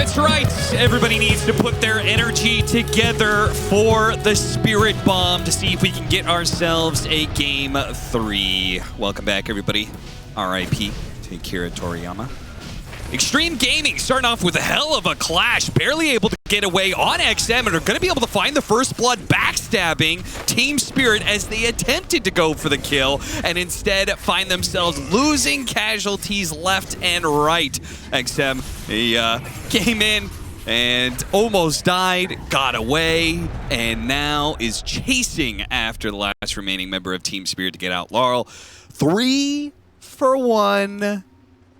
That's right. Everybody needs to put their energy together for the Spirit Bomb to see if we can get ourselves a Game 3. Welcome back, everybody. R.I.P. to Akira Toriyama. Xtreme Gaming starting off with a hell of a clash, barely able to get away on XM, and are going to be able to find the first blood, backstabbing Team Spirit as they attempted to go for the kill, and instead find themselves losing casualties left and right. XM, he came in and almost died, got away, and now is chasing after the last remaining member of Team Spirit to get out. Laurel, 3 for 1.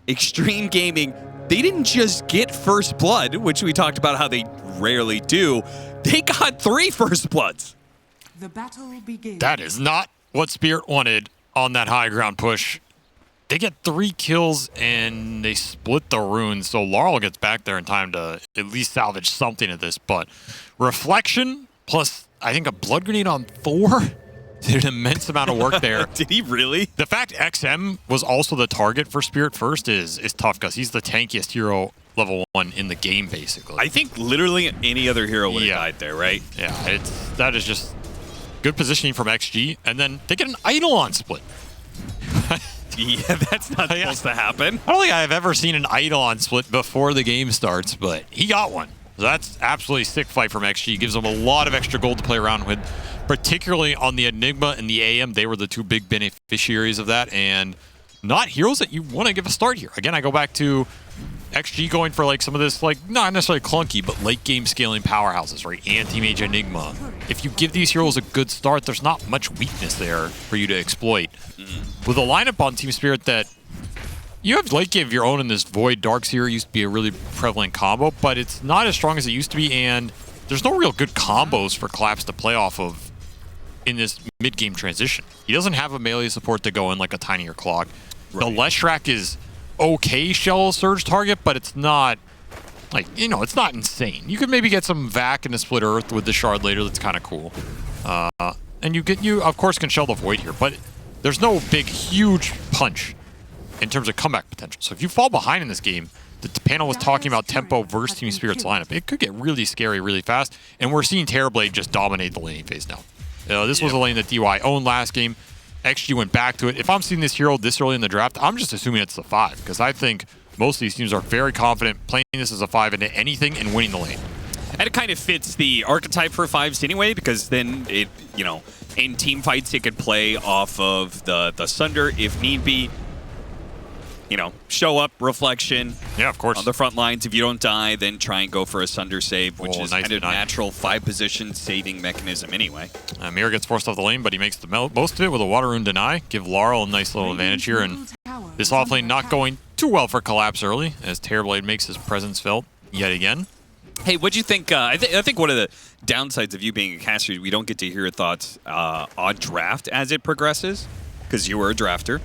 Xtreme Gaming, they didn't just get first blood, which we talked about how they rarely do. They got 3 first bloods. The battle begins. That is not what Spirit wanted on that high ground push. They get 3 kills and they split the runes, so Laurel gets back there in time to at least salvage something of this. But Reflection plus, I think, a blood grenade on 4 did an immense amount of work there. Did he really? The fact XM was also the target for Spirit first is tough because he's the tankiest hero level 1 in the game, basically. I think literally any other hero would have died there, right? Yeah, that is just good positioning from XG, and then they get an Eidolon split. Yeah, that's not supposed to happen. I don't think I've ever seen an Eidolon split before the game starts, but he got one. So that's absolutely sick fight from XG. Gives them a lot of extra gold to play around with, particularly on the Enigma and the AM. They were the 2 big beneficiaries of that, and not heroes that you want to give a start here. Again, I go back to XG going for like some of this, like not necessarily clunky, but late game scaling powerhouses, right? Anti-Mage, Enigma. If you give these heroes a good start, there's not much weakness there for you to exploit. With a lineup on Team Spirit that you have late game of your own in this Void Darkseer used to be a really prevalent combo, but it's not as strong as it used to be, and there's no real good combos for Collapse to play off of in this mid-game transition. He doesn't have a melee support to go in like a Tinier Clock. Right. The Leshrac is okay shell surge target, but it's not like, you know, it's not insane. You could maybe get some Vac and a Split Earth with the Shard later. That's kind of cool. And you of course can shell the Void here, but there's no big huge punch in terms of comeback potential. So if you fall behind in this game, the panel was talking about tempo versus Team Spirit's lineup. It could get really scary really fast, and we're seeing Terroblade just dominate the laning phase now. This was a lane that DY owned last game. XG went back to it. If I'm seeing this hero this early in the draft, I'm just assuming it's the 5, because I think most of these teams are very confident playing this as a 5 into anything and winning the lane. And it kind of fits the archetype for 5s anyway, because then it, you know, in team fights it could play off of the Sunder if need be. You know, show up, Reflection. Yeah, of course. On the front lines, if you don't die, then try and go for a Sunder save, which is kind of natural 5-position saving mechanism anyway. Mirror gets forced off the lane, but he makes the most of it with a Water Rune deny. Give Laurel a nice little advantage here, and this off lane not going too well for Collapse early, as Terroblade makes his presence felt yet again. Hey, what'd you think? I think one of the downsides of you being a caster, we don't get to hear your thoughts on draft as it progresses, because you were a drafter.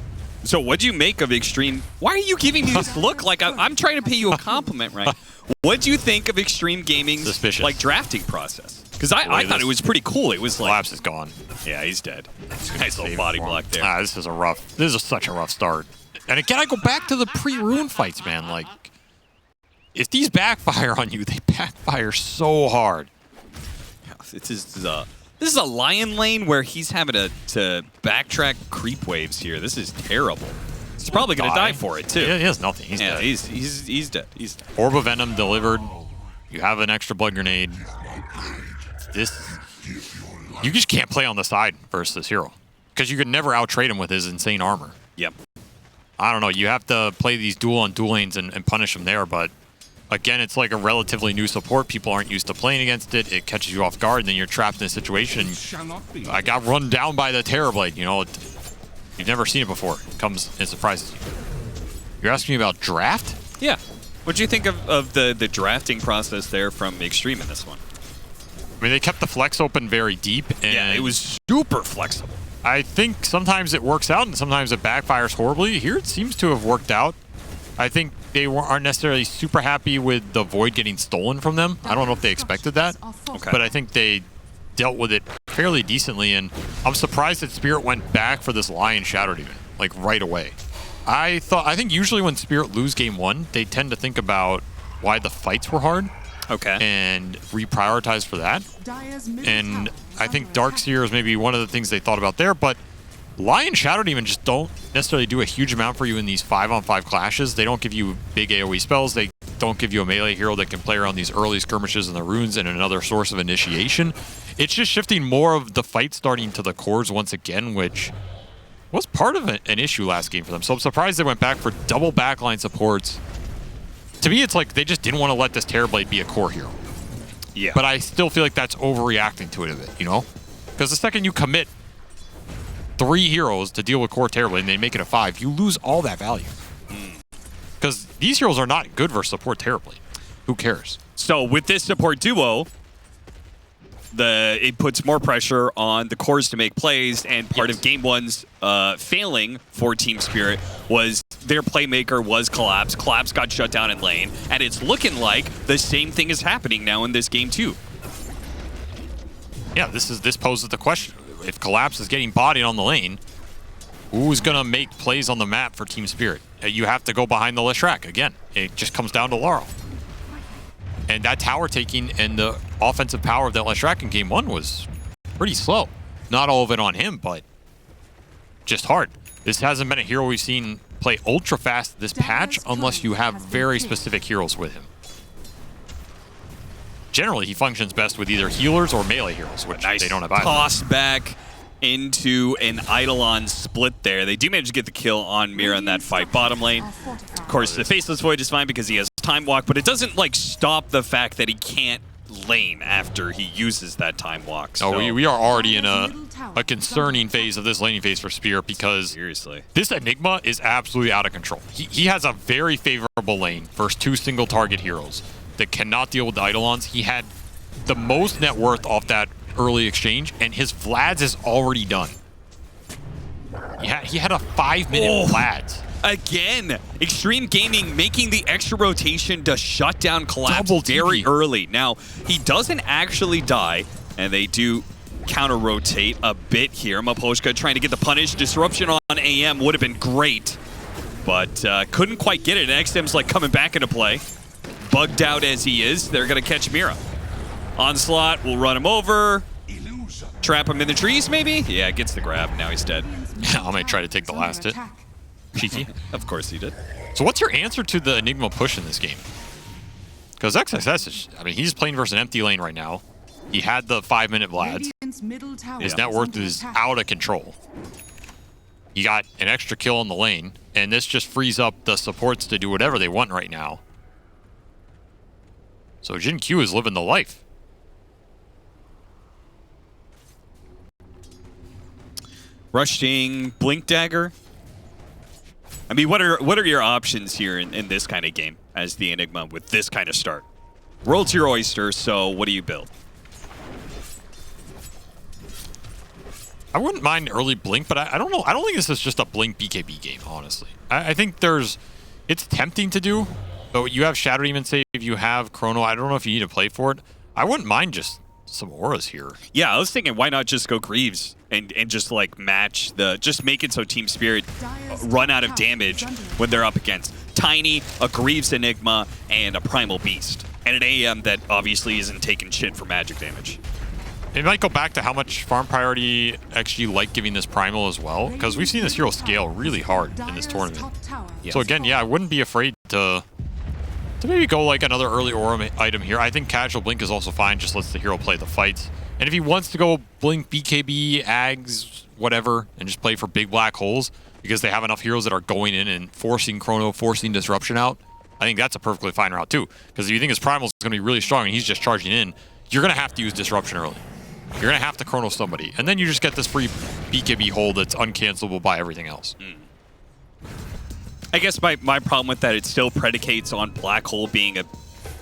So what'd you make of Xtreme? Why are you giving me this look like I'm trying to pay you a compliment, right? What'd you think of Xtreme Gaming's like drafting process? Because I thought it was pretty cool. It was like Collapse is gone. Yeah, he's dead. Nice little body block there. This is such a rough start. And again, I go back to the pre-rune fights, man. Like, if these backfire on you, they backfire so hard. This is a Lion lane where he's having to backtrack creep waves here. This is terrible. He's probably going to die for it, too. Yeah, he has nothing. He's dead. He's dead. He's dead. Orb of Venom delivered. You have an extra blood grenade. You just can't play on the side versus this hero, because you could never out-trade him with his insane armor. Yep. I don't know. You have to play these dual-on-dual lanes and punish him there, but again, it's like a relatively new support. People aren't used to playing against it. It catches you off guard, and then you're trapped in a situation. I got run down by the Terrorblade. You know, you've never seen it before. It comes and surprises you. You're asking me about draft? Yeah. What do you think of the drafting process there from Xtreme in this one? I mean, they kept the flex open very deep. And yeah, it was super flexible. I think sometimes it works out, and sometimes it backfires horribly. Here it seems to have worked out. I think they aren't necessarily super happy with the Void getting stolen from them. I don't know if they expected that, but I think they dealt with it fairly decently, and I'm surprised that Spirit went back for this Lion Shadow Demon, like right away. I think usually when Spirit lose game 1, they tend to think about why the fights were hard. Okay. And reprioritize for that. And I think Darkseer is maybe one of the things they thought about there, but Lion Shadow Demon just don't necessarily do a huge amount for you in these 5-on-5 clashes. They don't give you big AoE spells. They don't give you a melee hero that can play around these early skirmishes and the runes and another source of initiation. It's just shifting more of the fight starting to the cores once again, which was part of an issue last game for them. So I'm surprised they went back for double backline supports. To me, it's like they just didn't want to let this Terroblade be a core hero. Yeah. But I still feel like that's overreacting to it a bit, you know? Because the second you commit 3 heroes to deal with core Terroblade and they make it a 5, you lose all that value. Because these heroes are not good versus support Terroblade. Who cares? So with this support duo, it puts more pressure on the cores to make plays, and part of Game 1's failing for Team Spirit was their playmaker was Collapse. Collapse got shut down in lane, and it's looking like the same thing is happening now in this game too. Yeah, this poses the question. If Collapse is getting bodied on the lane, who's going to make plays on the map for Team Spirit? You have to go behind the Leshrac. Again, it just comes down to Laurel. And that tower taking and the offensive power of that Leshrac in Game 1 was pretty slow. Not all of it on him, but just hard. This hasn't been a hero we've seen play ultra fast this patch unless you have very specific heroes with him. Generally, he functions best with either healers or melee heroes, which they don't have either. Toss back into an Eidolon split there. They do manage to get the kill on Mira in that fight bottom lane. Of course, the Faceless Void is fine because he has Time Walk, but it doesn't like stop the fact that he can't lane after he uses that Time Walk. So. Oh, we are already in a concerning phase of this laning phase for Spear because seriously, this Enigma is absolutely out of control. He has a very favorable lane versus 2 single target heroes that cannot deal with the Eidolons. He had the most net worth off that early exchange, and his Vlad's is already done. He had a 5-minute Vlad's. Again, Xtreme Gaming making the extra rotation to shut down Collapse Double very TP. early. Now, he doesn't actually die, and they do counter-rotate a bit here. Maposhka trying to get the punish. Disruption on AM would have been great, but couldn't quite get it. And XM's like coming back into play. Bugged out as he is, they're going to catch Mira. Onslaught will run him over. Trap him in the trees, maybe? Yeah, gets the grab. Now he's dead. I'm going to try to take the last hit. Cheeky. Of course he did. So what's your answer to the Enigma push in this game? Because XXS is, I mean, he's playing versus an empty lane right now. He had the 5-minute Vlads. His net worth is out of control. He got an extra kill on the lane, and this just frees up the supports to do whatever they want right now. So Jin Q is living the life. Rushing Blink Dagger. I mean, what are your options here in this kind of game as the Enigma with this kind of start? World's your oyster, so what do you build? I wouldn't mind early Blink, but I don't know. I don't think this is just a Blink BKB game, honestly. I think it's tempting to do, but you have Shadow Demon save, you have Chrono. I don't know if you need to play for it. I wouldn't mind just some auras here. Yeah, I was thinking, why not just go Greaves and just like match just make it so Team Spirit run out of damage when they're up against Tiny, a Greaves Enigma, and a Primal Beast. And an AM that obviously isn't taking shit for magic damage. It might go back to how much farm priority XG like giving this Primal as well, because we've seen this hero scale really hard in this tournament. So again, yeah, I wouldn't be afraid to maybe go like another early aura item here. I think casual Blink is also fine, just lets the hero play the fights. And if he wants to go Blink, BKB, Ags, whatever, and just play for big black holes, because they have enough heroes that are going in and forcing Chrono, forcing Disruption out, I think that's a perfectly fine route too. Because if you think his Primal is going to be really strong and he's just charging in, you're going to have to use Disruption early. You're going to have to Chrono somebody. And then you just get this free BKB hold that's uncancelable by everything else. I guess my problem with that, it still predicates on Black Hole being a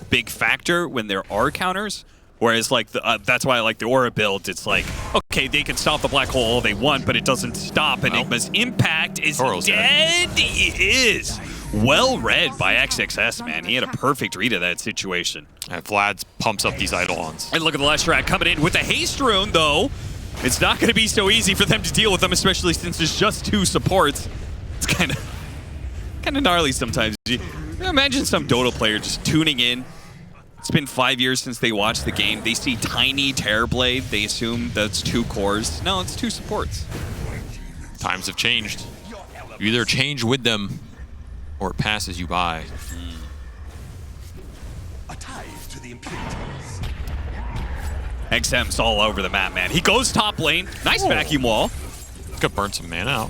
big factor when there are counters. Whereas, like, that's why I like the Aura build. It's like, okay, they can stop the Black Hole all they want, but it doesn't stop Enigma's impact. Is dead? He is. Well read by XXS, man. He had a perfect read of that situation. And Vlad pumps up these Eidolons. And look at the Leshrac coming in with a haste rune, though. It's not going to be so easy for them to deal with them, especially since there's just 2 supports. It's kind of gnarly sometimes. Imagine some Dota player just tuning in. It's been 5 years since they watched the game. They see tiny Terroblade. They assume that's 2 cores. No, it's 2 supports. Times have changed. You either change with them or it passes you by. A tithe to the impurities. XM's all over the map, man. He goes top lane. Nice vacuum wall. Could burn some mana out.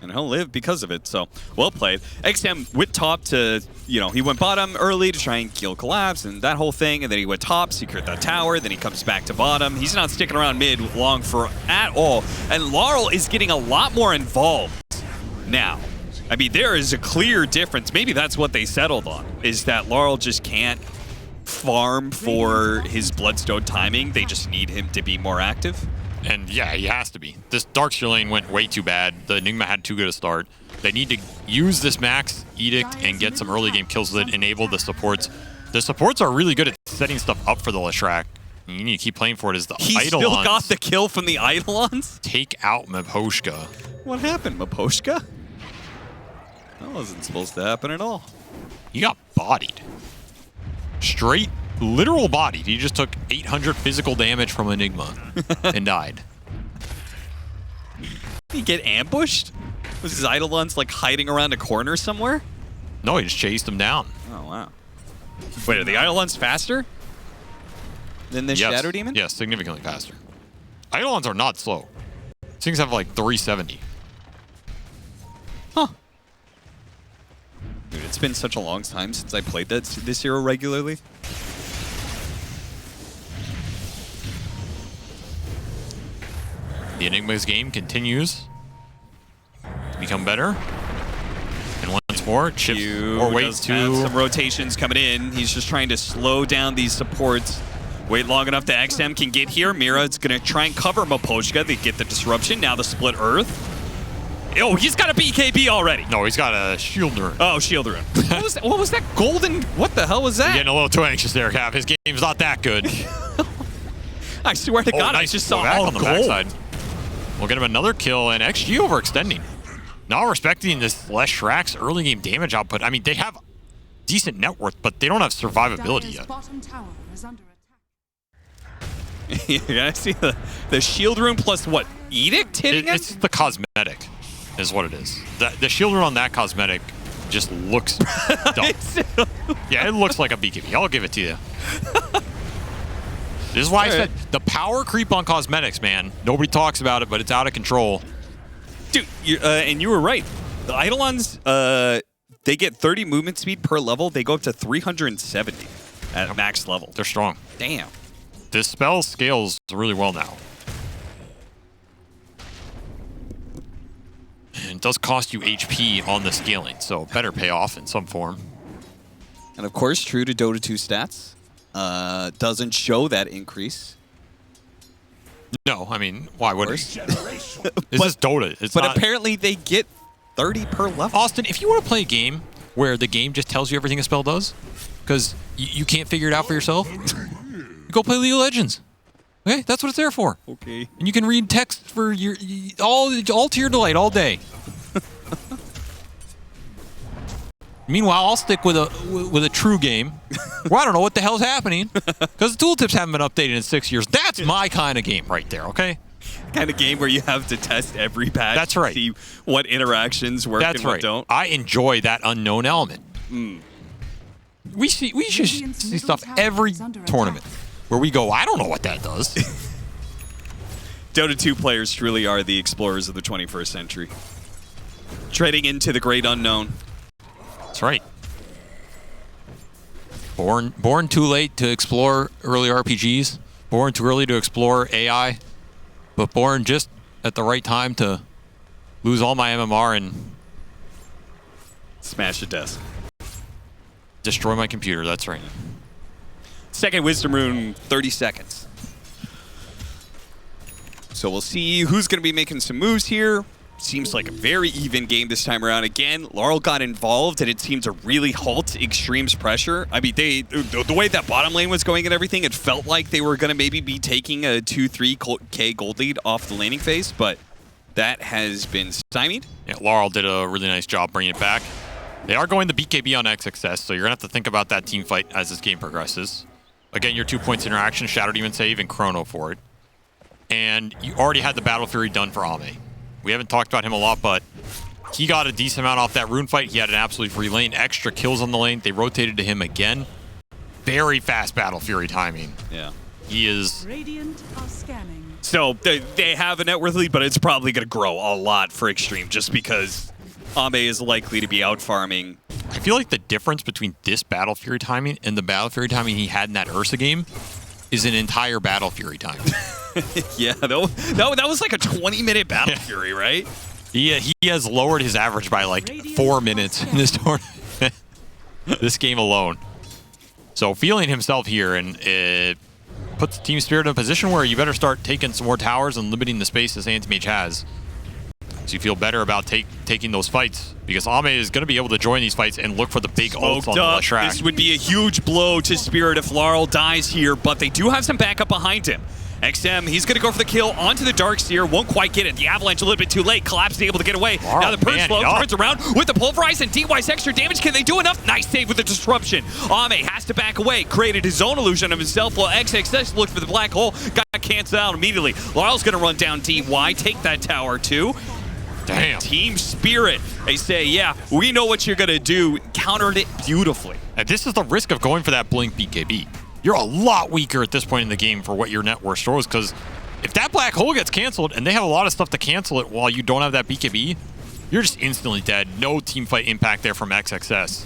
And he'll live because of it, so well played. XM went top to, you know, he went bottom early to try and kill Collapse and that whole thing, and then he went top, secured that tower, then he comes back to bottom. He's not sticking around mid long for at all. And Laurel is getting a lot more involved now. I mean, there is a clear difference. Maybe that's what they settled on, is that Laurel just can't farm for his Bloodstone timing. They just need him to be more active. And yeah, he has to be. This Darkseer lane went way too bad. The Enigma had too good a start. They need to use this max Edict and get some early game kills that enable the supports. The supports are really good at setting stuff up for the Leshrac. You need to keep playing for it as the He Eidolons still got the kill from the Eidolons? take out Maposhka. What happened, Maposhka? That wasn't supposed to happen at all. He got bodied. Straight, literal bodied. He just took 800 physical damage from Enigma and died. Did he get ambushed? Was his Eidolons like hiding around a corner somewhere? No, he just chased him down. Oh, wow. Wait, are the Eidolons faster than the Shadow Demon? Yes, significantly faster. Eidolons are not slow. These things have like 370. Huh. Dude, it's been such a long time since I played this hero regularly. The Enigma's game continues to become better. And once more, chips or waits to... Some rotations coming in. He's just trying to slow down these supports. Wait long enough that XM can get here. Mira is going to try and cover Maposhka. They get the disruption. Now the split earth. Oh, he's got a BKB already. No, he's got a shield rune. Oh, shield rune. What was that golden? What the hell was that? Getting a little too anxious there, Cap. His game's not that good. I swear to God, nice. I just saw back all on the gold. backside. We'll get him another kill, and XG overextending. Not respecting this Leshrac's early game damage output. I mean, they have decent net worth, but they don't have survivability yet. Bottom tower is under Yeah, I see the shield rune plus what? Edict hitting It's the cosmetic, is what it is. The shield rune on that cosmetic just looks dumb. Yeah, it looks like a BKB. I'll give it to you. This is why I said the power creep on cosmetics, man. Nobody talks about it, but it's out of control. Dude, and you were right. The Eidolons, they get 30 movement speed per level. They go up to 370 at max level. They're strong. Damn. This spell scales really well now. And it does cost you HP on the scaling, so better pay off in some form. And of course, true to Dota 2 stats, doesn't show that increase. No, I mean, why would it? This is Dota. It's But not... apparently they get 30 per level. Austin, if you want to play a game where the game just tells you everything a spell does, because you can't figure it out for yourself, go play League of Legends. Okay, that's what it's there for. Okay. And you can read text for your all to your delight all day. Meanwhile, I'll stick with a true game where I don't know what the hell's happening because the tooltips haven't been updated in 6 years. That's my kind of game right there, okay? Kind of game where you have to test every patch. That's right. To see what interactions work and what don't. I enjoy that unknown element. We should see stuff every tournament where we go, I don't know what that does. Dota 2 players truly are the explorers of the 21st century. Treading into the great unknown. That's right. Born too late to explore early RPGs. Born too early to explore AI. But born just at the right time to lose all my MMR and... Smash a desk. Destroy my computer, that's right. Second Wisdom Rune, 30 seconds. So we'll see who's going to be making some moves here. Seems like a very even game this time around. Again, Laurel got involved, and it seemed to really halt Xtreme's pressure. I mean, the way that bottom lane was going and everything, it felt like they were going to maybe be taking a 2-3K gold lead off the laning phase, but that has been stymied. Yeah, Laurel did a really nice job bringing it back. They are going the BKB on XXS, so you're going to have to think about that team fight as this game progresses. Again, your 2 points interaction, Shadow Demon save, and Chrono for it. And you already had the Battle Fury done for Ame. We haven't talked about him a lot, but he got a decent amount off that rune fight. He had an absolutely free lane, extra kills on the lane. They rotated to him again. Very fast Battle Fury timing. Yeah. He is... Radiant are scanning. So they have a net worth lead, but it's probably going to grow a lot for Xtreme just because Ame is likely to be out farming. I feel like the difference between this Battle Fury timing and the Battle Fury timing he had in that Ursa game is an entire Battle Fury time. Yeah, that was like a 20-minute Battle Fury, right? He has lowered his average by like 4 minutes in this tournament. This game alone. So feeling himself here, and it puts Team Spirit in a position where you better start taking some more towers and limiting the space this Anti-Mage has. So you feel better about taking those fights, because Ame is going to be able to join these fights and look for the big ults on the Leshrac. This would be a huge blow to Spirit if Laurel dies here, but they do have some backup behind him. XM, he's going to go for the kill onto the Darkseer. Won't quite get it. The Avalanche a little bit too late. Collapse is able to get away. Laurel, now the Purge man, Flow turns around with the Pulverize and DY's extra damage. Can they do enough? Nice save with the Disruption. Ame has to back away. Created his own illusion of himself while XXS looked for the black hole. Got canceled out immediately. Laurel's going to run down DY. Take that tower too. Damn. Team Spirit. They say, yeah, we know what you're going to do. Countered it beautifully. And this is the risk of going for that Blink BKB. You're a lot weaker at this point in the game for what your net worth shows, because if that black hole gets canceled and they have a lot of stuff to cancel it while you don't have that BKB, you're just instantly dead. No team fight impact there from XXS.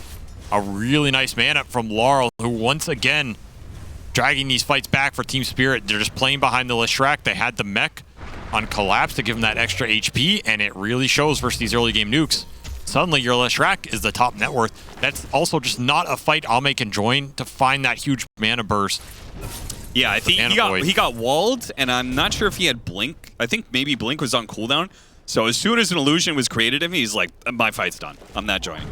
A really nice man-up from Laurel, who once again dragging these fights back for Team Spirit. They're just playing behind the Leshrac. They had the mech on Collapse to give him that extra HP, and it really shows versus these early game nukes. Suddenly your Leshrac is the top net worth. That's also just not a fight Ame can join to find that huge mana burst. Yeah, I think he got walled, and I'm not sure if he had Blink. I think maybe Blink was on cooldown. So as soon as an illusion was created him, he's like, my fight's done. I'm not joining.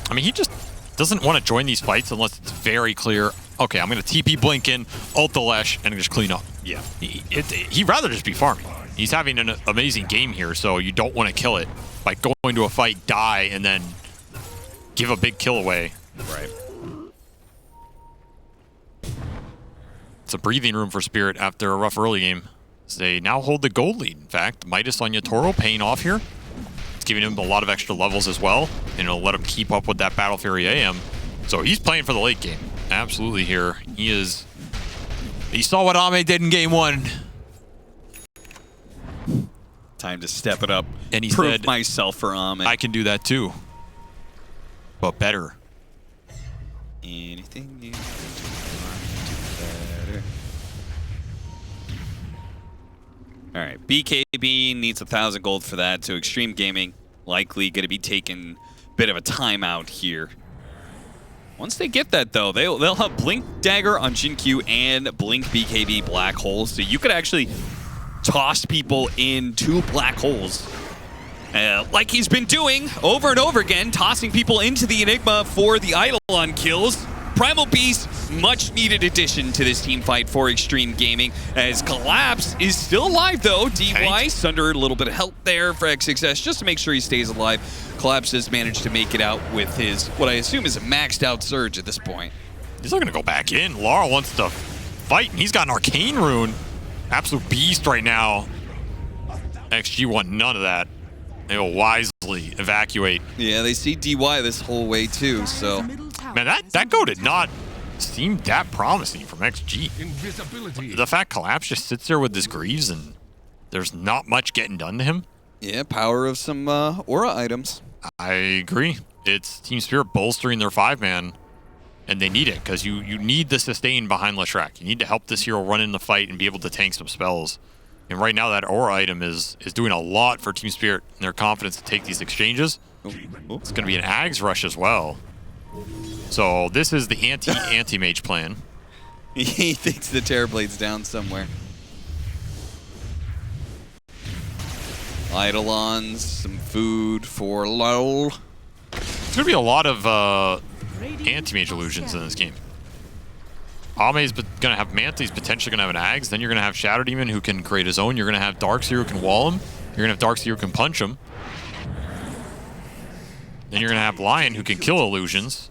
I mean, he just doesn't want to join these fights unless it's very clear, okay, I'm going to TP Blink in, ult the Lesh, and just clean up. Yeah. He'd rather just be farming. He's having an amazing game here, so you don't want to kill it by going to a fight, die, and then give a big kill away. Right. It's a breathing room for Spirit after a rough early game. So they now hold the gold lead. In fact, Midas on Yatoro paying off here. It's giving him a lot of extra levels as well, and it'll let him keep up with that Battle Fury AM. So he's playing for the late game. Absolutely here. He saw what Ame did in game 1. Time to step it up. And he prove said, myself for Ame. I can do that too, but better. Anything you do better. All right, BKB needs 1,000 gold for that. So Xtreme Gaming likely going to be taking a bit of a timeout here. Once they get that, though, they'll have Blink Dagger on Jin-Q and Blink BKB Black Hole. So you could actually toss people into black holes. Like he's been doing over and over again, tossing people into the Enigma for the Eidolon kills. Primal Beast, much needed addition to this team fight for Xtreme Gaming, as Collapse is still alive though. DY under a little bit of help there for XXS just to make sure he stays alive. Collapse has managed to make it out with his, what I assume is a maxed out Surge at this point. He's not going to go back in. Laurel wants to fight, and he's got an Arcane Rune. Absolute beast right now. XG want none of that. They will wisely evacuate. Yeah, they see DY this whole way too, so. Man, that go did not seem that promising from XG. Invisibility. The fact Collapse just sits there with his Greaves and there's not much getting done to him. Yeah, power of some aura items. I agree. It's Team Spirit bolstering their 5-man, and they need it because you need the sustain behind Leshrac. You need to help this hero run in the fight and be able to tank some spells. And right now that aura item is doing a lot for Team Spirit and their confidence to take these exchanges. It's going to be an Ags rush as well. So this is the anti-Mage plan. He thinks the Terrorblade's down somewhere. Eidolons, some food for LOL. There's going to be a lot of anti-Mage illusions in this game. Ame's going to have Manta, he's potentially going to have an Ags, then you're going to have Shadow Demon who can create his own, you're going to have Darkseer who can wall him, You're going to have Darkseer who can punch him. Then you're going to have Lion who can kill illusions.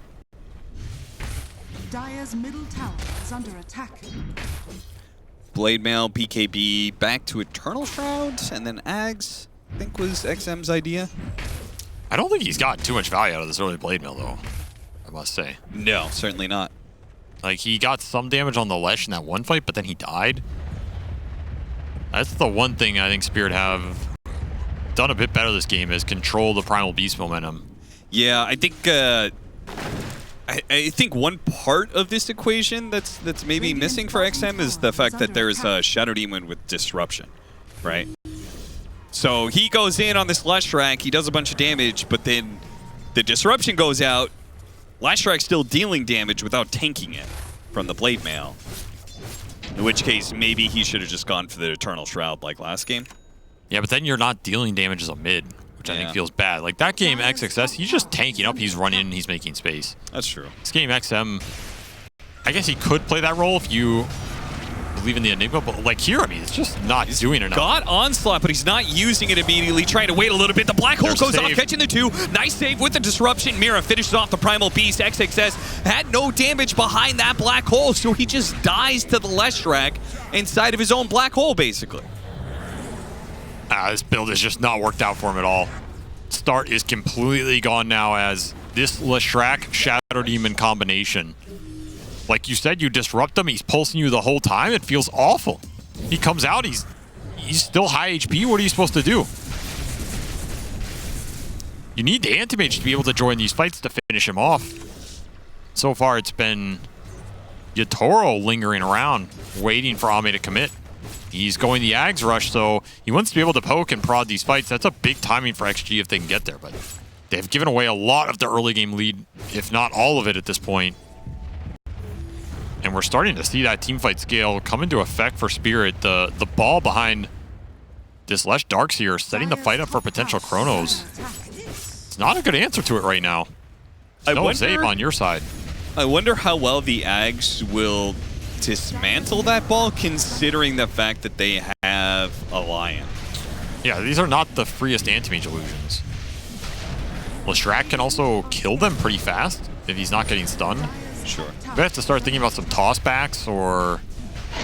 Dire's middle tower is under attack. Blade Mail, BKB, back to Eternal Shroud, and then Ags, I think was XM's idea. I don't think he's got too much value out of this early Blade Mail, though, I must say. No, certainly not. Like, he got some damage on the Lesh in that one fight, but then he died. That's the one thing I think Spirit have done a bit better this game, is control the Primal Beast momentum. Yeah, I think I think one part of this equation that's maybe missing for XM is the fact that there's a Shadow Demon with Disruption, right? So he goes in on this Leshrac, he does a bunch of damage, but then the Disruption goes out. Leshrac's still dealing damage without tanking it from the Blade Mail. In which case, maybe he should have just gone for the Eternal Shroud like last game. Yeah, but then you're not dealing damage as a mid, which I think feels bad. Like that game, XXS, he's just tanking up, he's running, and he's making space. That's true. This game, XM, I guess he could play that role if you believe in the Enigma, but like here, I mean, it's just not doing enough. Got Onslaught, but he's not using it immediately, trying to wait a little bit. The Black Hole There's goes save. off, catching the 2. Nice save with the Disruption. Mira finishes off the Primal Beast. XXS had no damage behind that Black Hole, so he just dies to the Leshrac inside of his own Black Hole, basically. This build has just not worked out for him at all. Start is completely gone now as this Leshrac Shadow Demon combination. Like you said, you disrupt him, he's pulsing you the whole time. It feels awful. He comes out, he's still high HP. What are you supposed to do? You need the Anti-Mage to be able to join these fights to finish him off. So far, it's been Yatoro lingering around, waiting for Ame to commit. He's going the Ags rush, so he wants to be able to poke and prod these fights. That's a big timing for XG if they can get there, but they've given away a lot of their early game lead, if not all of it at this point. And we're starting to see that teamfight scale come into effect for Spirit. The ball behind this Lesh Darkseer setting the fight up for potential Chronos. It's not a good answer to it right now. No save on your side. I wonder how well the Ags will dismantle that ball, considering the fact that they have a Lion. Yeah, these are not the freest Anti-Mage illusions. Leshrac can also kill them pretty fast if he's not getting stunned. Sure. We have to start thinking about some tossbacks or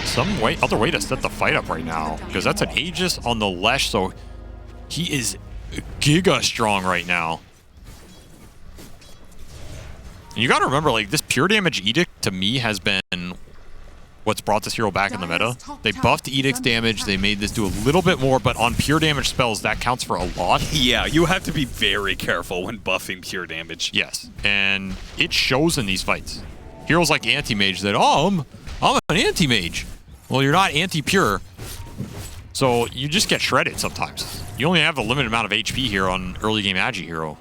some other way to set the fight up right now, because that's an Aegis on the Lesh, so he is giga strong right now. And you got to remember, like, this pure damage Edict to me has been what's brought this hero back in the meta. They buffed Edict's damage, they made this do a little bit more, but on pure damage spells, that counts for a lot. Yeah, you have to be very careful when buffing pure damage. Yes, and it shows in these fights. Heroes like Anti-Mage that, oh, I'm an Anti-Mage. Well, you're not anti-pure, so you just get shredded sometimes. You only have a limited amount of HP here on early game Agi hero.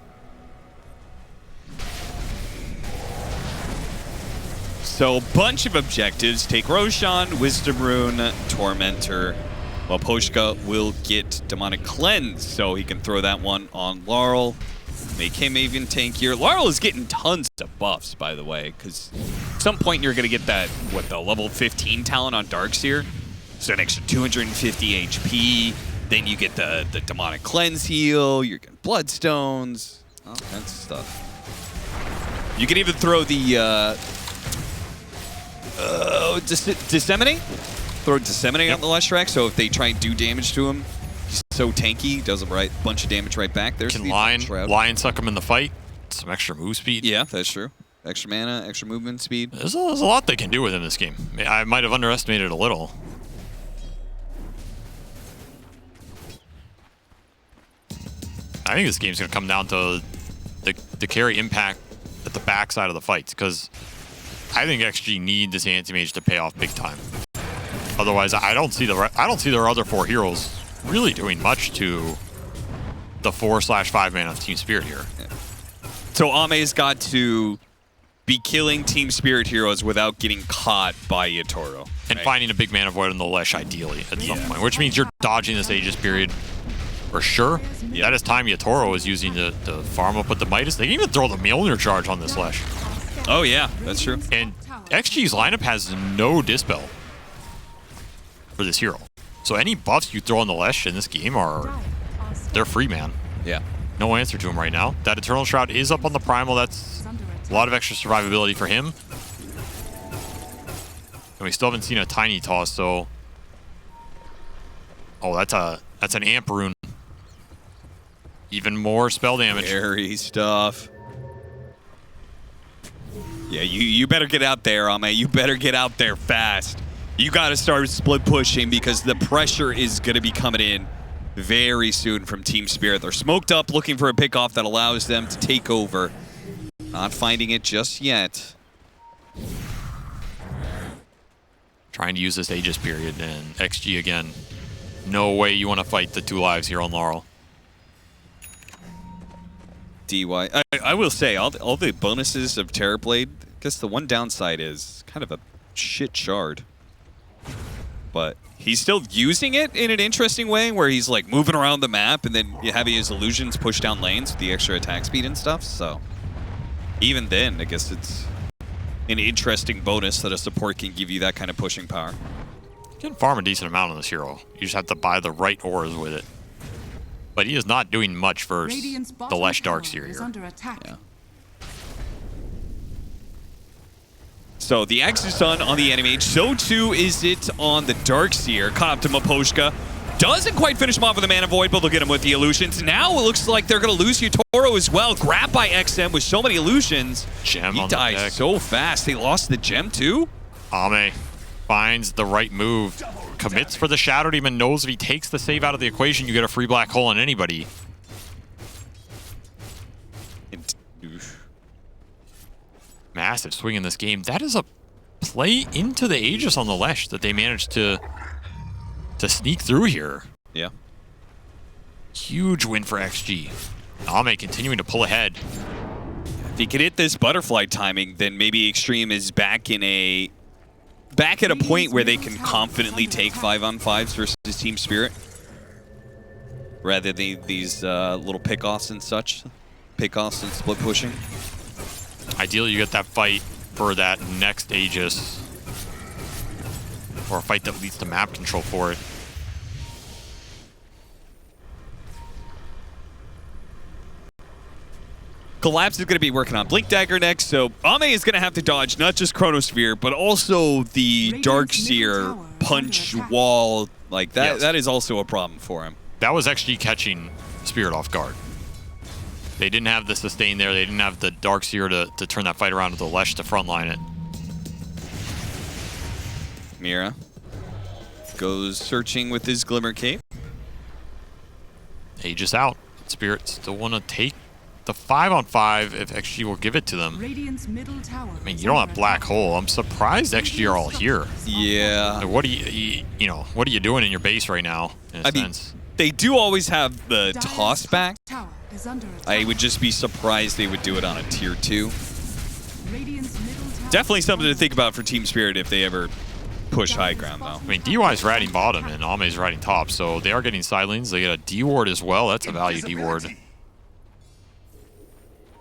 So, bunch of objectives. Take Roshan, Wisdom Rune, Tormentor. While Poshka will get Demonic Cleanse, so he can throw that one on Laurel. Make him even tankier. Laurel is getting tons of buffs, by the way, because at some point you're going to get that, the level 15 talent on Darkseer. So an extra 250 HP. Then you get the Demonic Cleanse heal. You're getting Bloodstones. All kinds of stuff. You can even throw the... Disseminate? Throw Disseminate on the Leshrac, so if they try and do damage to him, he's so tanky, does a bunch of damage right back. There's Can Lion suck him in the fight. Some extra move speed. Yeah, that's true. Extra mana, extra movement speed. There's a lot they can do with him this game. I might have underestimated it a little. I think this game's going to come down to the carry impact at the backside of the fights, because I think XG need this Anti-Mage to pay off big time. Otherwise, I don't see their other 4 heroes really doing much to the 4/5 man of Team Spirit here. Yeah. So Ame's got to be killing Team Spirit heroes without getting caught by Yatoro. And finding a big mana void on the Lesh, ideally, at some point. Which means you're dodging this Aegis period for sure. Yeah. That is time Yatoro is using to farm up with the Midas. They can even throw the Mjolnir charge on this Lesh. Oh yeah, that's true. And XG's lineup has no Dispel for this hero. So any buffs you throw on the Lesh in this game are they're free, man. Yeah. No answer to him right now. That Eternal Shroud is up on the Primal. That's a lot of extra survivability for him. And we still haven't seen a Tiny Toss, so... Oh, that's an Amp Rune. Even more spell damage. Scary stuff. Yeah, you better get out there, Ame. You better get out there fast. You got to start split pushing because the pressure is going to be coming in very soon from Team Spirit. They're smoked up looking for a pickoff that allows them to take over. Not finding it just yet. Trying to use this Aegis period and XG again. No way you want to fight the 2 lives here on Laurel. DY. I will say, all the bonuses of Terroblade, I guess the one downside is kind of a shit shard. But he's still using it in an interesting way where he's like moving around the map and then you have his illusions push down lanes with the extra attack speed and stuff. So even then, I guess it's an interesting bonus that a support can give you that kind of pushing power. You can farm a decent amount on this hero. You just have to buy the right ores with it. But he is not doing much versus the Lesh Darkseer here. Yeah. So the Axe is done on the Anti-Mage. So too is it on the Darkseer. Caught up to Maposhka. Doesn't quite finish him off with the Mana Void, but they'll get him with the illusions. Now it looks like they're going to lose Utoro as well. Grabbed by XM with so many illusions. Gem he on the dies deck. so fast. They lost the gem too? Ame finds the right move. Commits for the Shadow Demon. Knows if he takes the save out of the equation, you get a free black hole on anybody. Massive swing in this game. That is a play into the Aegis on the Lesh that they managed to sneak through here. Yeah. Huge win for XG. Ame continuing to pull ahead. If he can hit this butterfly timing, then maybe Xtreme is back at a point where they can confidently take 5-on-5s versus Team Spirit, rather than these little pickoffs and such, pickoffs and split pushing. Ideally, you get that fight for that next Aegis, or a fight that leads to map control for it. Collapse is going to be working on Blink Dagger next, so Ame is going to have to dodge not just Chronosphere, but also the Darkseer punch wall. Like that, Yes. that is also a problem for him. That was XG catching Spirit off guard. They didn't have the sustain there. They didn't have the Darkseer to turn that fight around with the Lesh to frontline it. Mira goes searching with his Glimmer Cape. Aegis out. Spirit still want to take the 5-on-5 if XG will give it to them. I mean, you don't have Black Hole. I'm surprised XG are all here. Yeah. Like, what are what are you doing in your base right now? In a sense. They do always have the toss back. I would just be surprised they would do it on a tier 2. Definitely something to think about for Team Spirit if they ever push high ground, though. I mean, DY's riding bottom and Ame's riding top, so they are getting side lanes. They get a D-ward as well. That's a value D-ward.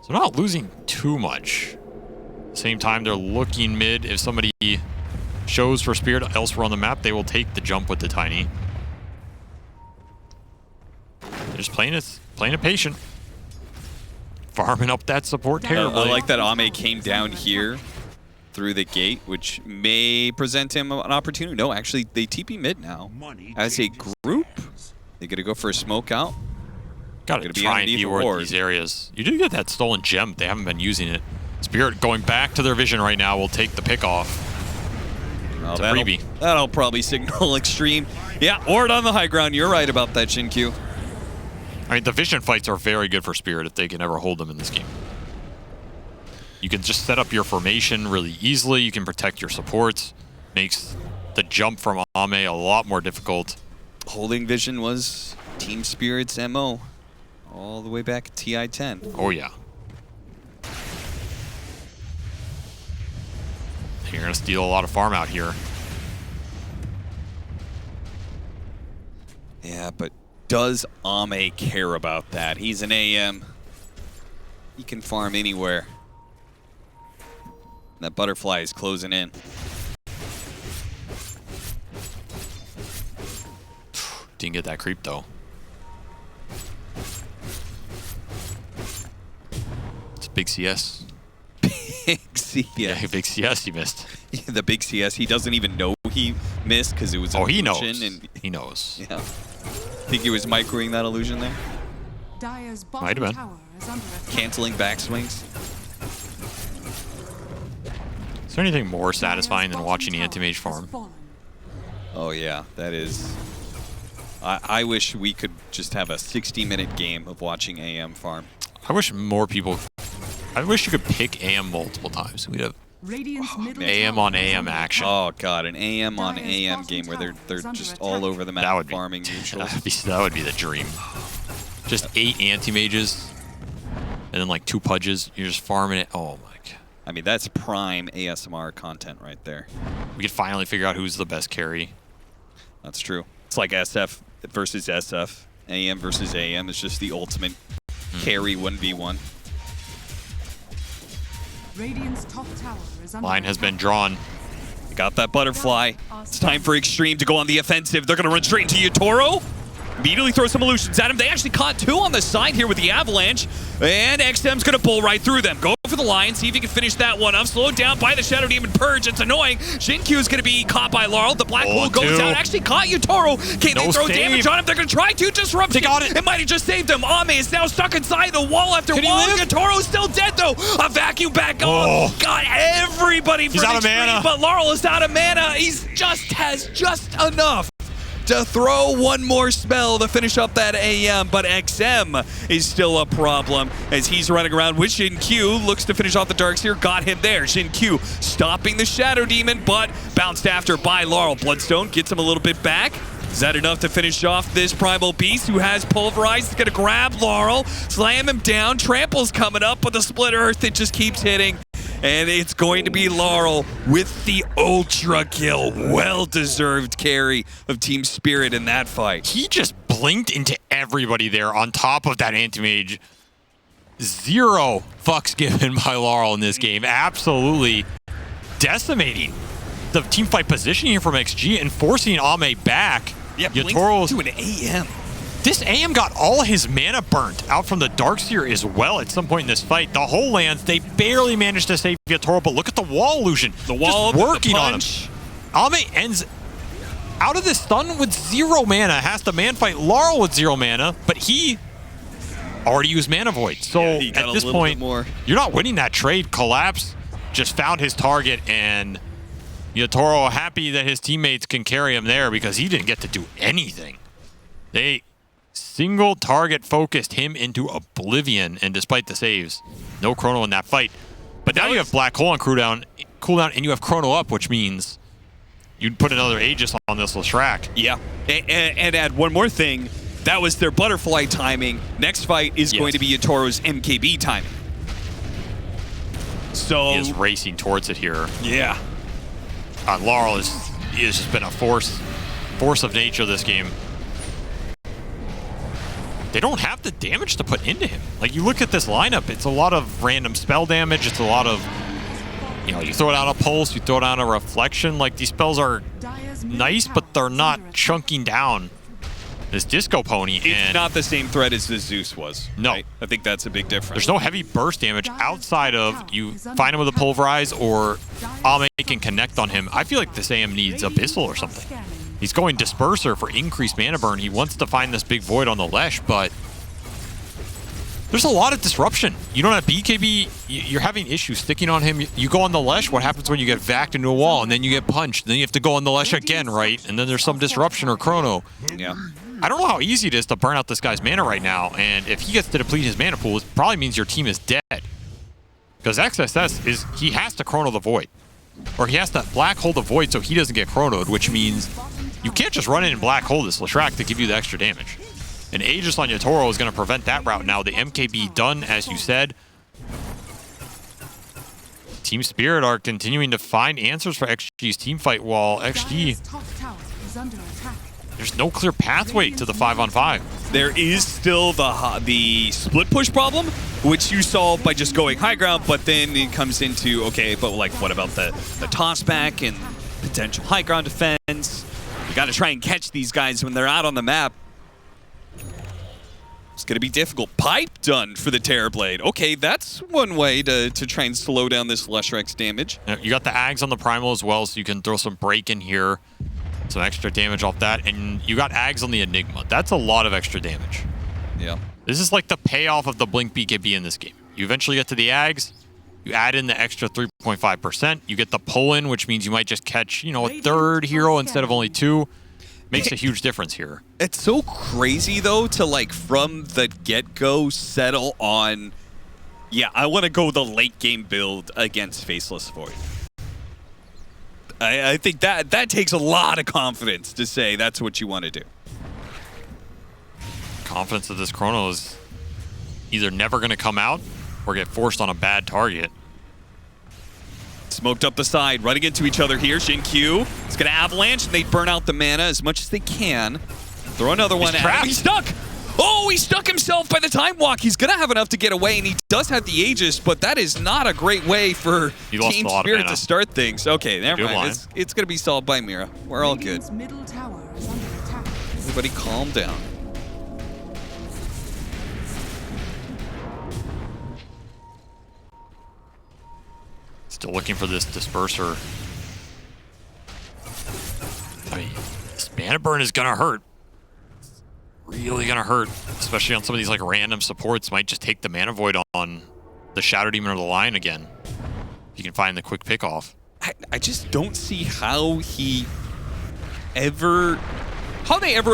So not losing too much. Same time, they're looking mid. If somebody shows for Spirit elsewhere on the map, they will take the jump with the Tiny. They're just playing it patient. Farming up that support terribly. I like that Ame came down here through the gate, which may present him an opportunity. No, actually, they TP mid now. As a group, they're going to go for a smoke out. Gotta try and D-ward these areas. You did get that stolen gem. They haven't been using it. Spirit going back to their vision right now will take the pick off. It's a freebie. That'll probably signal Xtreme. Yeah, ward on the high ground. You're right about that, Shinkyu. I mean, the vision fights are very good for Spirit if they can ever hold them in this game. You can just set up your formation really easily. You can protect your supports. Makes the jump from Ame a lot more difficult. Holding vision was Team Spirit's MO all the way back at TI-10. Oh, yeah. You're going to steal a lot of farm out here. Yeah, but does Ame care about that? He's an AM. He can farm anywhere. That butterfly is closing in. Didn't get that creep, though. big CS. Big CS. Yeah, big CS he missed. Yeah, the big CS. He doesn't even know he missed because it was an he illusion. knows. And He knows. yeah. Think he was microing that illusion there? Dire's Might have bottom been. tower is under attack. Canceling backswings. Is there anything more satisfying than Dire's watching bottom Anti-Mage tower has farm? fallen. Oh yeah, that is. I wish we could just have a 60-minute game of watching AM farm. I wish more people... I wish you could pick AM multiple times. We'd have Radiant's middle AM tower on is AM under action. Oh god, an AM on Dire's AM bottom game where tower they're is under just attack. all over the That map would be farming neutrals. that would be the dream. Just 8 anti-mages and then like 2 pudges. You're just farming it. Oh my god. I mean, that's prime ASMR content right there. We could finally figure out who's the best carry. That's true. It's like SF versus SF. AM versus AM is just the ultimate carry 1v1. Radiant's top tower is under Line has attack. been drawn. Got that butterfly. It's time for Xtreme to go on the offensive. They're going to run straight into Yatoro. Immediately throw some illusions at him. They actually caught 2 on the side here with the Avalanche. And XM's going to pull right through them. Go for the line, see if he can finish that one up. Slowed down by the Shadow Demon Purge. It's annoying. Xingqiu is going to be caught by Laurel. The Black Hole goes 2. down. Actually caught Yatoro. Can No they throw save. damage on him? They're going to try to disrupt They got it. It might have just saved him. Ame is now stuck inside the wall after Can he wall. live? Yatoro's still dead, though. A vacuum back on. Oh. Got everybody He's from out of Xtreme, mana. but Laurel is out of mana. He's has just enough to throw one more spell to finish up that AM, but XM is still a problem as he's running around with Xingqiu. Looks to finish off the Darkseer, got him there. Xingqiu stopping the Shadow Demon, but bounced after by Laurel. Bloodstone gets him a little bit back. Is that enough to finish off this Primal Beast who has Pulverized? He's going to grab Laurel, slam him down. Trample's coming up, but the Split Earth, it just keeps hitting. And it's going to be Laurel with the ultra kill. Well-deserved carry of Team Spirit in that fight. He just blinked into everybody there on top of that Anti-Mage. 0 fucks given by Laurel in this game. Absolutely decimating the teamfight positioning from XG and forcing Ame back. Yeah, Yatoro's to an AM. This AM got all his mana burnt out from the Darkseer as well at some point in this fight. The whole lands, they barely managed to save Yatoro, but look at the wall illusion. The wall, just working the on him. punch. Ame ends out of this stun with 0 mana, has to man fight Laurel with 0 mana, but he already used Mana Void. So Yeah, he got at a this little point, bit more. you're not winning that trade. Collapse just found his target, and Yatoro happy that his teammates can carry him there because he didn't get to do anything. They single target focused him into oblivion, and despite the saves, no chrono in that fight. But now you have Black Hole on cooldown, and you have chrono up, which means you'd put another Aegis on this Leshrac. Yeah, and add one more thing. That was their butterfly timing. Next fight is going to be Yatoro's MKB timing. So He is racing towards it here. yeah, Laurel has just been a force of nature this game. They don't have the damage to put into him. Like, you look at this lineup, it's a lot of random spell damage. It's a lot of, you throw down a pulse, you throw down a reflection. Like, these spells are Dire's middle nice, tower but they're is not under attack. chunking down this Disco Pony. it's And not the same threat as the Zeus was. No. right? I think that's a big difference. there's no heavy burst damage outside of you find him with a Pulverize or Ame can connect on him. I feel like this AM needs Abyssal or something. He's going Disperser for increased mana burn. He wants to find this big void on the Lesh, but there's a lot of disruption. You don't have BKB. You're having issues sticking on him. You go on the Lesh. What happens when you get vacked into a wall and then you get punched? Then you have to go on the Lesh again, right? And then there's some disruption or chrono. Yeah. I don't know how easy it is to burn out this guy's mana right now. And if he gets to deplete his mana pool, it probably means your team is dead. Because XSS is, he has to chrono the void. Or he has to black hole the void so he doesn't get chronoed, which means you can't just run in and black hole this Leshrac to give you the extra damage. And Aegis on Yatoro is going to prevent that route now. The MKB done, as you said. Team Spirit are continuing to find answers for XG's team fight, while XG, Dire's top tower is under attack. there's no clear pathway to the 5-on-5. There is still the split push problem, which you solve by just going high ground, but then it comes into, okay, but like what about the toss back and potential high ground defense? You got to try and catch these guys when they're out on the map. going to be difficult. Pipe done for the Terrorblade. Okay, that's one way to try and slow down this Leshrac's damage. You got the Ags on the Primal as well, so you can throw some break in here. Some extra damage off that. And you got Ags on the Enigma. That's a lot of extra damage. Yeah. This is like the payoff of the Blink BKB in this game. You eventually get to the Ags. You add in the extra 3.5%. You get the pull-in, which means you might just catch, you know, a third hero instead of only 2. Makes a huge difference here. It's so crazy, though, to, like, from the get-go settle on, yeah, I want to go the late-game build against Faceless Void. I think that takes a lot of confidence to say that's what you want to do. Confidence that this Chrono is either never going to come out or get forced on a bad target. Smoked up the side, running into each other here. Shin Q is going to avalanche, and they burn out the mana as much as they can. Throw another one at him. He's stuck! Oh, he stuck himself by the time walk. He's going to have enough to get away, and he does have the Aegis, but that is not a great way for Team Spirit to start things. Okay, never mind. It's going to be solved by Mira. We're all good. Middle tower is under attack. Everybody calm down. Still looking for this disperser. I mean, this mana burn is gonna hurt. Really gonna hurt, especially on some of these like random supports. Might just take the mana void on the Shadow Demon or the Lion again. If you can find the quick pick off. I just don't see how they ever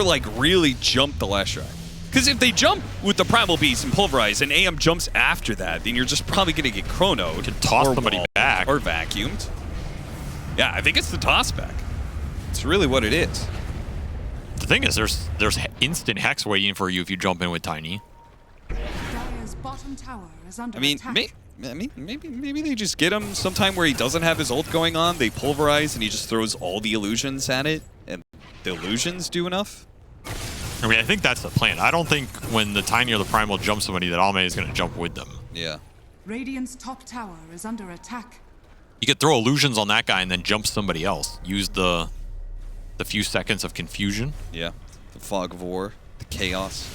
like really jump the Leshrac. Because if they jump with the Primal Beast and Pulverize and AM jumps after that, then you're just probably going to get chronoed. You can toss somebody back. Or vacuumed. Yeah, I think it's the toss back. It's really what it is. The thing is, there's instant Hex waiting for you if you jump in with Tiny. Dire's bottom tower is under attack. Maybe they just get him sometime where he doesn't have his ult going on. They Pulverize and he just throws all the illusions at it. And the illusions do enough. I mean, I think that's the plan. I don't think when the Tiny or the Primal jump somebody that Alme is going to jump with them. Yeah. Radiant's top tower is under attack. You could throw illusions on that guy and then jump somebody else. Use the few seconds of confusion. Yeah. The fog of war. The chaos.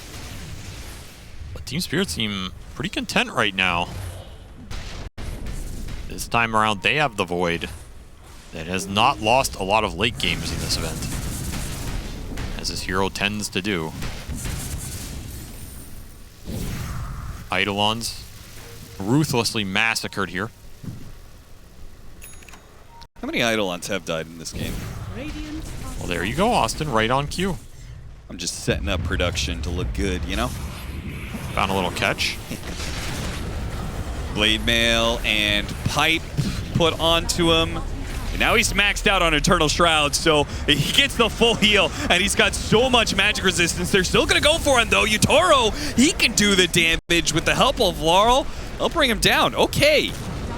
But Team Spirit seem pretty content right now. This time around, they have the Void that has not lost a lot of late games in this event, as this hero tends to do. Eidolons ruthlessly massacred here. How many Eidolons have died in this game? Well, there you go, Austin, right on cue. I'm just setting up production to look good, you know? Found a little catch. Blade Mail and Pipe put onto him. And now he's maxed out on Eternal Shroud, so he gets the full heal, and he's got so much magic resistance. They're still going to go for him, though. Utoro, he can do the damage with the help of Laurel. They'll bring him down. Okay.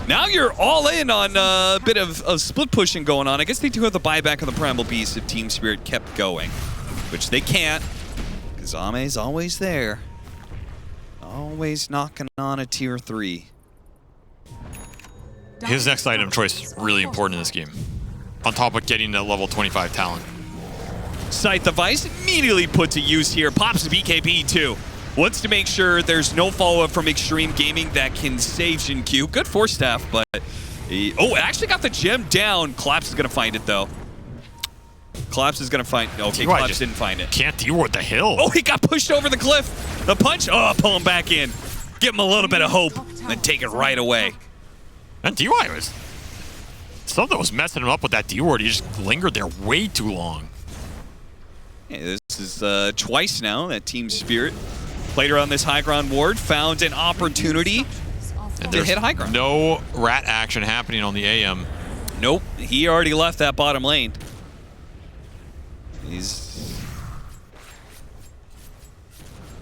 Now you're all in on a bit of split pushing going on. I guess they do have the buyback of the Primal Beast if Team Spirit kept going, which they can't, because Ame's always there. Always knocking on a tier 3. His next item choice is really important in this game, on top of getting that level 25 talent. Scythe of Ice immediately put to use here. Pops the BKB too. Wants to make sure there's no follow-up from Xtreme Gaming that can save Shin-Q. Good force staff, but actually got the gem down. Collapse is gonna find it though. Collapse is gonna find. Okay, Collapse didn't find it. Can't deal with the hill. Oh, he got pushed over the cliff. The punch. Oh, pull him back in. Give him a little bit of hope, then take it right away. And DY was something was messing him up with that D ward. He just lingered there way too long. Yeah, this is twice now that Team Spirit played around this high ground ward, found an opportunity to hit high ground. No rat action happening on the AM. Nope, he already left that bottom lane.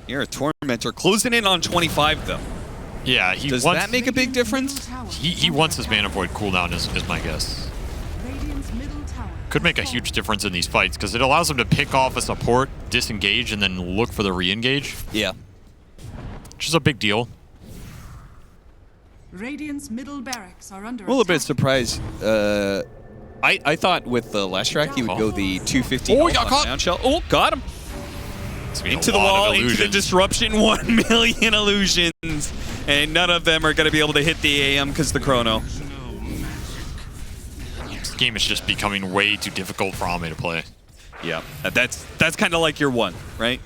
You're a Tormentor, closing in on 25 though. Yeah, does that make a big difference? He wants his mana void cooldown is my guess. Could make a huge difference in these fights because it allows him to pick off a support, disengage, and then look for the re-engage. Yeah. Which is a big deal. Radiant's middle barracks are under a little bit surprised. I thought with the Leshrac he would go the 250. Oh, he got caught. Shell. Oh, got him. It's gonna be Into a the lot wall, of into the illusions. disruption, 1 million illusions. And none of them are going to be able to hit the AM because the chrono. This game is just becoming way too difficult for Ame to play. Yeah, that's kind of like your one, right?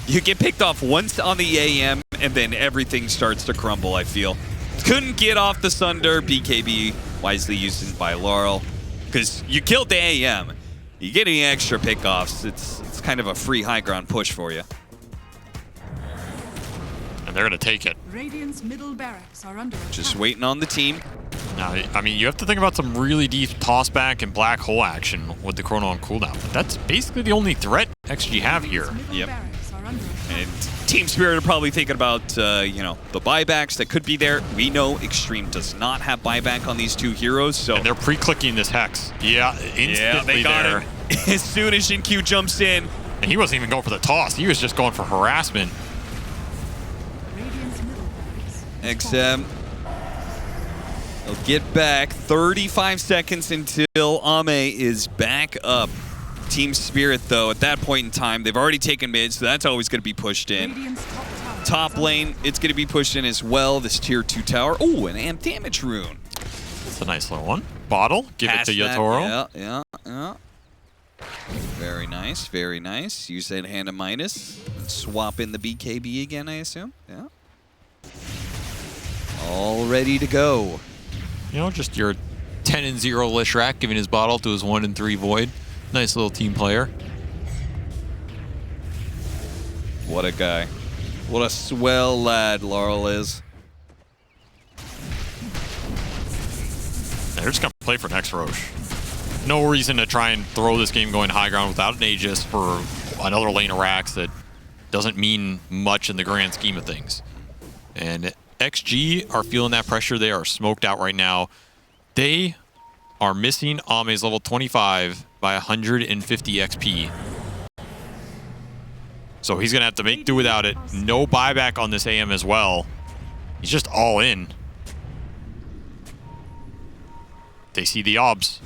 You get picked off once on the AM, and then everything starts to crumble, I feel. Couldn't get off the Sunder, BKB wisely used by Laurel. Because you killed the AM. You get any extra pickoffs, it's kind of a free high ground push for you. And they're going to take it. Radiant's middle barracks are under attack. Just waiting on the team. Now, I mean, you have to think about some really deep tossback and black hole action with the chrono on cooldown. But that's basically the only threat XG have here. Middle Yep. barracks are under attack. And Team Spirit are probably thinking about, you know, the buybacks that could be there. We know Xtreme does not have buyback on these two heroes, so... And they're pre-clicking this Hex. Yeah, instantly yeah, they got there. it. As soon as Shin-Q jumps in. And he wasn't even going for the toss. He was just going for harassment. Radiant's middle barracks. XM. They'll get back 35 seconds until Ame is back up. Team Spirit, though, at that point in time, they've already taken mid, so that's always going to be pushed in. Radiant's top tower Top is under lane, it's going to be pushed in as well. This tier 2 tower. Oh, an amp damage rune. It's a nice little one. Bottle, give Pass it to that. Yatoro. Yeah. Very nice, very nice. Use that hand of Midas. Swap in the BKB again, I assume. Yeah. All ready to go. You know, just your 10-0 Leshrac giving his bottle to his 1-3 Void. Nice little team player. What a guy. What a swell lad Laurel is. They're just going to play for next Roche. No reason to try and throw this game going high ground without an Aegis for another lane of racks that doesn't mean much in the grand scheme of things. And XG are feeling that pressure. They are smoked out right now. They are missing Ame's level 25 by 150 XP. So he's going to have to make do without it. No buyback on this AM as well. He's just all in. They see the obs.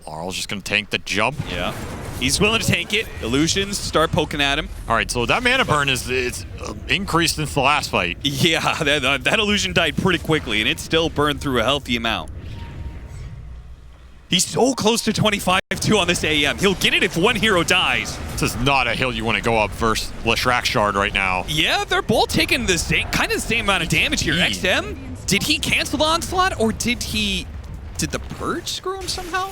Laurel's just going to tank the jump. Yeah. He's willing to tank it. Illusions start poking at him. All right, so that mana burn is increased since the last fight. Yeah, that illusion died pretty quickly, and it still burned through a healthy amount. He's so close to 25-2 on this AM. He'll get it if one hero dies. This is not a hill you want to go up versus Leshrac Shard right now. Yeah, they're both taking the same, kind of the same amount of damage here. XM, did he cancel the onslaught, or did the purge screw him somehow?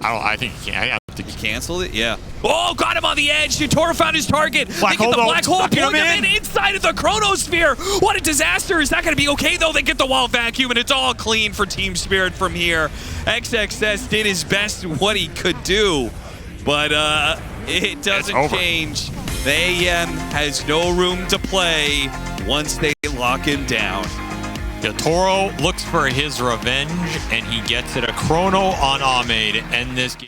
I think he can. I think He canceled it? Yeah. Oh, got him on the edge. Toro found his target. Black They get hole, the though. black hole, Sucking pulling him him in inside of the chronosphere. What a disaster. Is that going to be okay, though? They get the wall vacuum, and it's all clean for Team Spirit from here. XXS did his best what he could do, but it doesn't change. The AM has no room to play once they lock him down. Toro looks for his revenge, and he gets it. A chrono on Ame to end this game.